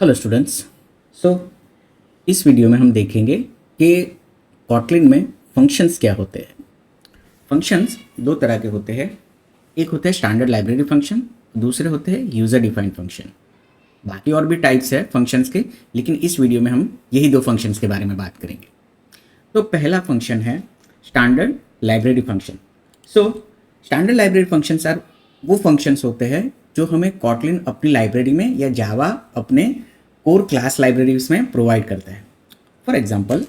Hello students. सो इस video में हम देखेंगे कि कॉटलिन में फंक्शंस क्या होते हैं। फंक्शंस दो तरह के होते हैं, एक होता है स्टैंडर्ड लाइब्रेरी फंक्शन, दूसरे होते हैं यूज़र डिफाइंड फंक्शन। बाकी और भी टाइप्स है फंक्शंस के, लेकिन इस वीडियो में हम यही दो फंक्शंस के बारे में बात करेंगे। तो पहला फंक्शन है standard library function. So standard library functions are वो फंक्शंस होते हैं जो हमें कॉटलिन अपनी लाइब्रेरी में या जावा अपने कोर क्लास लाइब्रेरीज में प्रोवाइड करता है। फॉर एग्जांपल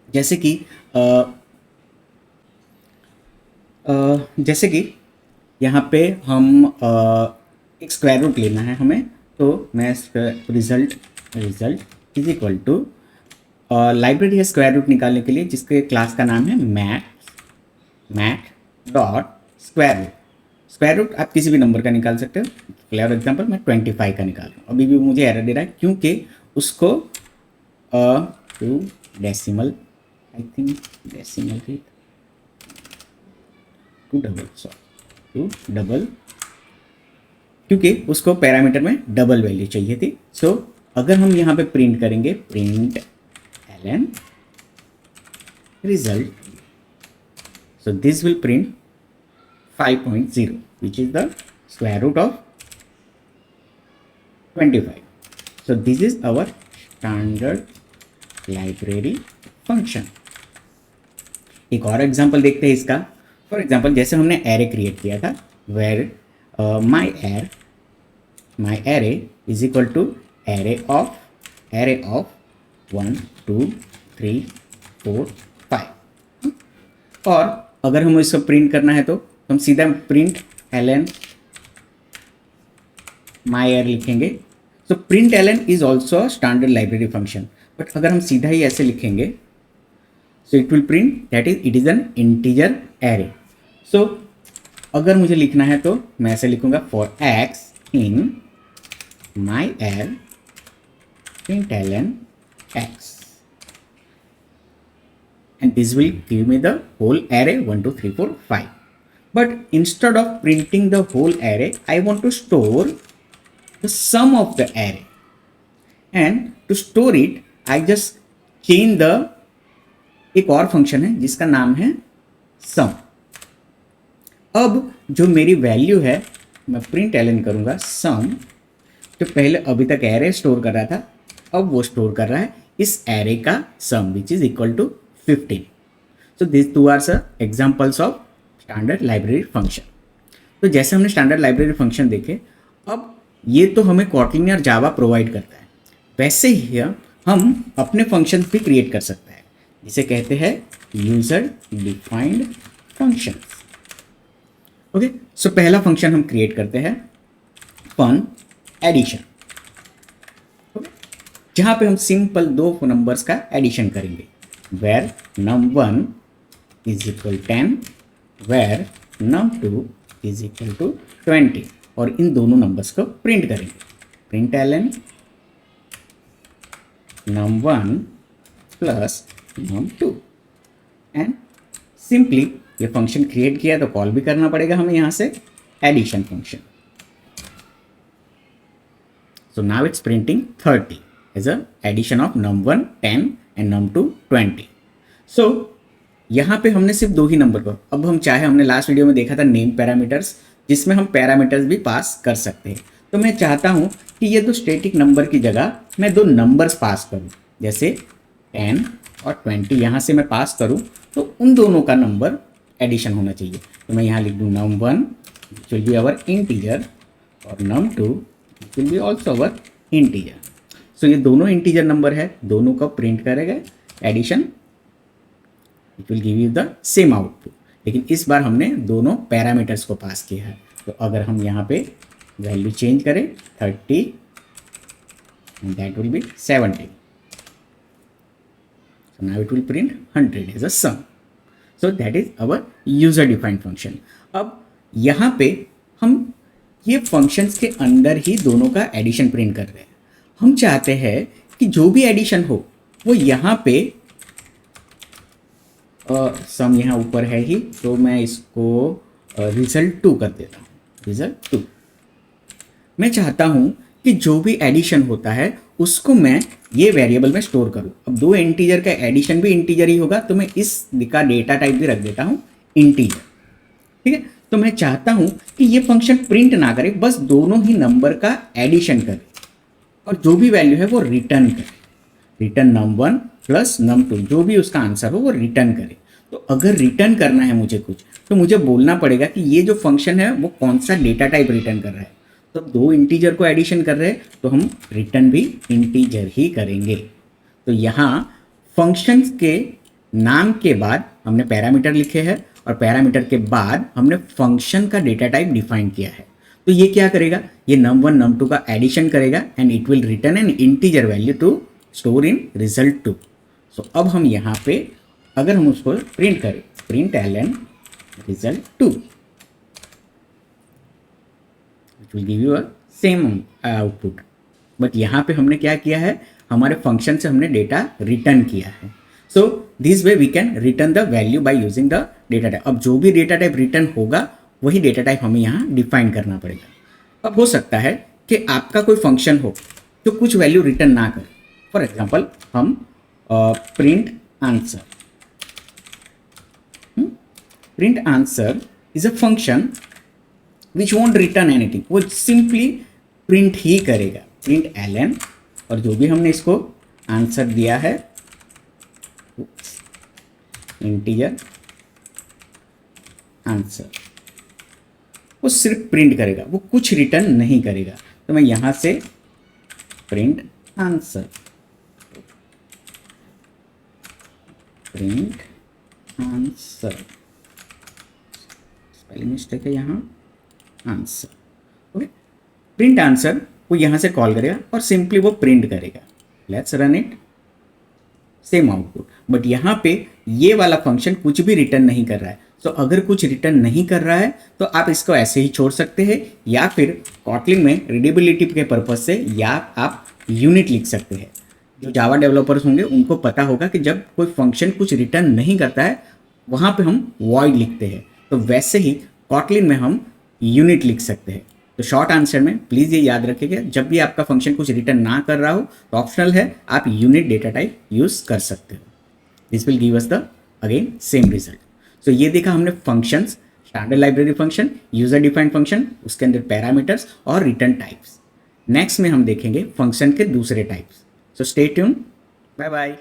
जैसे कि जैसे कि यहाँ पे हम एक स्क्वायर रूट लेना है हमें, तो मैं result result is equal to library है स्क्वायर रूट निकालने के लिए, जिसके क्लास का नाम है math dot square root. Square root आप किसी भी नंबर का निकाल सकते हो। फॉर एग्जांपल मैं 25 का निकाल रहा हूँ, अभी भी मुझे एरर दे रहा है क्योंकि उसको to decimal, I think decimal ही, टू डबल क्योंकि उसको पैरामीटर में डबल वैल्यू चाहिए थी। सो अगर हम यहाँ पे प्रिंट करेंगे println result, so this will print 5.0 which is the square root of 25. So this is our standard library function. एक और एग्जांपल देखते हैं इसका। फॉर एग्जांपल जैसे हमने एरे क्रिएट किया था var my array is equal to array of 1 2 3 4 5, और अगर हमें इसको प्रिंट करना है तो हम सीधा प्रिंट एलन माई एर लिखेंगे। So print is also standard library function, but अगर हम सीधा ही ऐसे लिखेंगे so it will print that is an integer array. So अगर मुझे लिखना है तो मैं ऐसे लिखूंगा for x in my arr println x, and this will give me the whole array 1 2 3 4 5. But instead of printing the whole array, I want to store the sum of the array, and to store it I just change the एक और function है जिसका नाम है sum. अब जो मेरी value है मैं प्रिंट एलन करूंगा sum, जो पहले अभी तक एरे स्टोर कर रहा था अब वो स्टोर कर रहा है इस एरे का sum which is equal to 15. So these two are the examples of standard library function. तो जैसे हमने स्टैंडर्ड लाइब्रेरी फंक्शन देखे, अब ये तो हमें कॉटलिन और जावा प्रोवाइड करता है, वैसे ही हम अपने फंक्शन भी क्रिएट कर सकते हैं जिसे कहते हैं यूजर डिफाइंड फंक्शन. ओके, सो पहला फंक्शन हम क्रिएट करते हैं फन एडिशन, जहाँ पे हम सिंपल दो नंबर्स का एडिशन करेंगे where num1 is equal 10 where num2 is equal to 20, और इन दोनों नंबर्स को प्रिंट करेंगे println num1 plus num2, and simply ये फंक्शन क्रिएट किया तो कॉल भी करना पड़ेगा हमें यहाँ से addition function. So now it's printing 30 as a addition of num1 10 and num2 20. So यहाँ पे हमने सिर्फ दो ही नंबर को, अब हम चाहे हमने लास्ट वीडियो में देखा था नेम पैरामीटर्स, जिसमें हम पैरामीटर्स भी पास कर सकते हैं. तो मैं चाहता हूँ कि ये दो स्टैटिक नंबर की जगह मैं दो नंबर्स पास करूँ, जैसे 10 और 20 यहाँ से मैं पास करूँ तो उन दोनों का नंबर एडिशन होना चाहिए. तो मैं यहाँ लिख दूँ num1 which will be our integer और num2 which will be also our integer. So ये दोनों इंटीजर नंबर है, दोनों का प्रिंट करेगा addition, it will give you the same output. लेकिन इस बार हमने दोनों पैरामीटर्स को पास किया है, तो अगर हम यहाँ पे वैल्यू चेंज करें 30 that will be 70. So now it will print 100 as a sum. So that is our user defined function. अब यहाँ पे हम ये फंक्शंस के अंदर ही दोनों का एडिशन प्रिंट कर रहे हैं. हम चाहते हैं कि जो भी एडिशन हो वो यहाँ पे सम यहाँ ऊपर है ही, तो मैं इसको रिजल्ट 2 कर देता हूँ. रिजल्ट 2 मैं चाहता हूँ कि जो भी एडिशन होता है उसको मैं ये वेरिएबल में स्टोर करूँ। अब दो इंटीजर का एडिशन भी इंटीजर ही होगा, तो मैं इस का डेटा टाइप भी रख देता हूँ इंटीजर। ठीक है, तो मैं चाहता हूँ कि ये फंक्शन प्रिंट ना करे, बस दोनों ही नंबर का एडिशन करे और जो भी वैल्यू है वो रिटर्न करे। रिटर्न num1 प्लस num2, जो भी उसका आंसर हो वो रिटर्न करे। तो अगर रिटर्न करना है मुझे कुछ, तो मुझे बोलना पड़ेगा कि ये जो फंक्शन है वो कौन सा डेटा टाइप रिटर्न कर रहा है। तो दो इंटीजर को एडिशन कर रहे हैं तो हम रिटर्न भी इंटीजर ही करेंगे। तो यहाँ फंक्शंस के नाम के बाद हमने पैरामीटर लिखे हैं और पैरामीटर के बाद हमने फंक्शन का डेटा टाइप डिफाइन किया है। तो ये क्या करेगा, ये num1 num2 का एडिशन करेगा and it will return an integer value to store in result 2। So अब हम यहाँ पे अगर हम उसको प्रिंट करें, print ln result 2, it will give you a same output. But यहाँ पे हमने क्या किया है, हमारे फंक्शन से हमने डेटा रिटर्न किया है। So this way we can return the value by using the data type. अब जो भी डेटा टाइप रिटर्न होगा वही डेटा टाइप हमें यहाँ डिफाइन करना पड़ेगा। अब हो सकता है कि आपका कोई फंक्शन हो जो कुछ वैल्यू रिटर्न ना करे। फॉर एग्जाम्पल हम print answer, print answer is a function which won't return anything, वो सिंपली प्रिंट ही करेगा, प्रिंट ln, और जो भी हमने इसको आंसर दिया है इंटीजर आंसर, वो सिर्फ प्रिंट करेगा, वो कुछ रिटर्न नहीं करेगा। तो मैं यहां से print answer, print answer, spelling mistake है यहाँ, आंसर, ओके। प्रिंट आंसर वो यहाँ से कॉल करेगा और सिंपली वो प्रिंट करेगा। Let's run it, same output. But यहाँ पे ये वाला फंक्शन कुछ भी रिटर्न नहीं कर रहा है। तो अगर कुछ रिटर्न नहीं कर रहा है तो आप इसको ऐसे ही छोड़ सकते हैं, या फिर कॉटलिन में रीडेबिलिटी के पर्पज से या आप यूनिट लिख सकते हैं। जो जावा डेवलपर्स होंगे उनको पता होगा कि जब कोई फंक्शन कुछ रिटर्न नहीं करता है वहाँ पे हम वॉइड लिखते हैं, तो वैसे ही कॉटलिन में हम यूनिट लिख सकते हैं। तो शॉर्ट आंसर में प्लीज़ ये याद रखिएगा, जब भी आपका फंक्शन कुछ रिटर्न ना कर रहा हो तो ऑप्शनल है, आप यूनिट डेटा टाइप यूज़ कर सकते हो। This will give us the again same result. So ये देखा हमने functions, standard library function, user defined function, उसके अंदर पैरामीटर्स और रिटर्न टाइप्स। नेक्स्ट में हम देखेंगे फंक्शन के दूसरे types. So stay tune, bye bye.